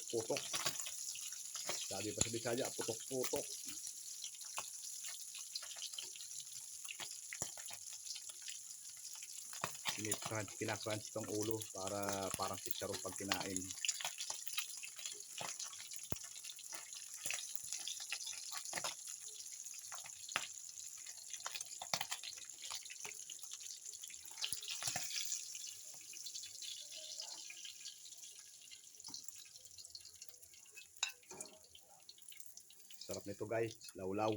putok-putok. Sabi pa sa Bisaya, putok-putok. Kinacrunch itong ulo para parang chicharon pag kinain. Sarap nito guys, lawlaw.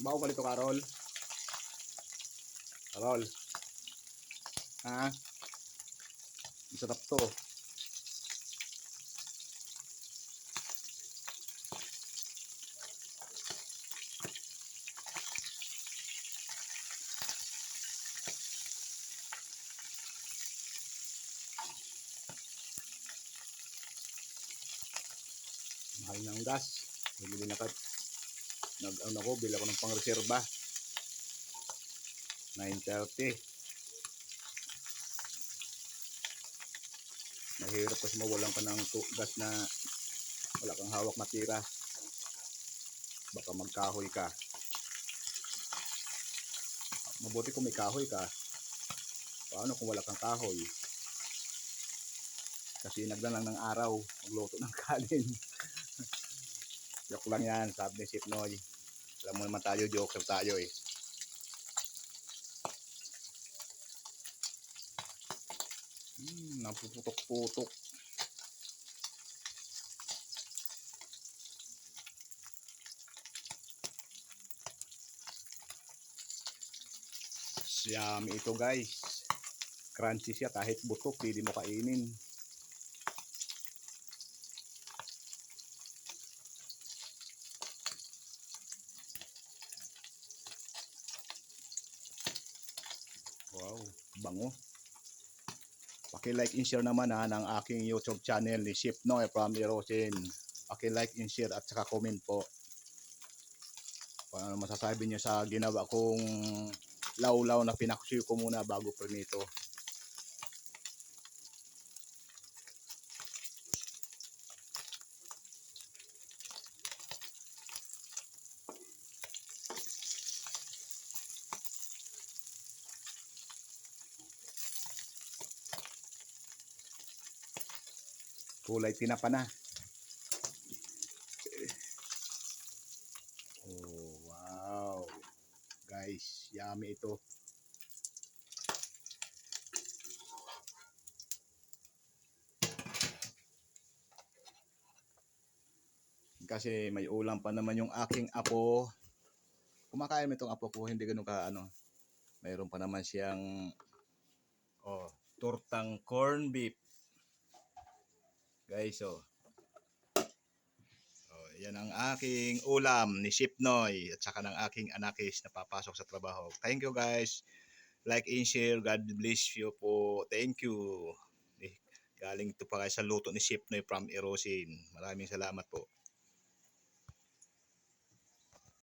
Bago ka nito, Carol? Carol? Ha? Masarap to. Mahal ng gas. Bili na nag-ano ko, bili ako ng pang-reserva. 9:30. Mahirap kasi mawalan ka ng gas na wala kang hawak na tira. Baka magkahoy ka. Mabuti kung may kahoy ka. Paano kung wala kang kahoy? Kasi nagdalang ng araw, magluto ng kanin. Joke lang yan, sabi ni Chef Noy. Alam mo naman tayo, joker tayo eh. Napuputok-putok. Yummy ito guys. Crunchy siya kahit butok, pwede mo kainin. Wow, bango. Paki-like and share naman ng aking YouTube channel ni Chef Noy from Erosin. Paki-like and share at saka comment po. Kung ano masasabi niyo sa ginawa kong lawlaw na pinaksiw ko muna bago prinito. Kulay tinapa na. Oh, wow. Guys, yummy ito. Kasi may ulam pa naman yung aking apo. Kumakain mo itong apo ko, hindi ganun ka ano. Mayroon pa naman siyang tortang corn beef. Guys, yan ang aking ulam ni Chef Noy at saka ng aking anakis na papasok sa trabaho. Thank you guys. Like and share. God bless you po. Thank you. Galing ito pa kayo sa luto ni Chef Noy from Erosin. Maraming salamat po.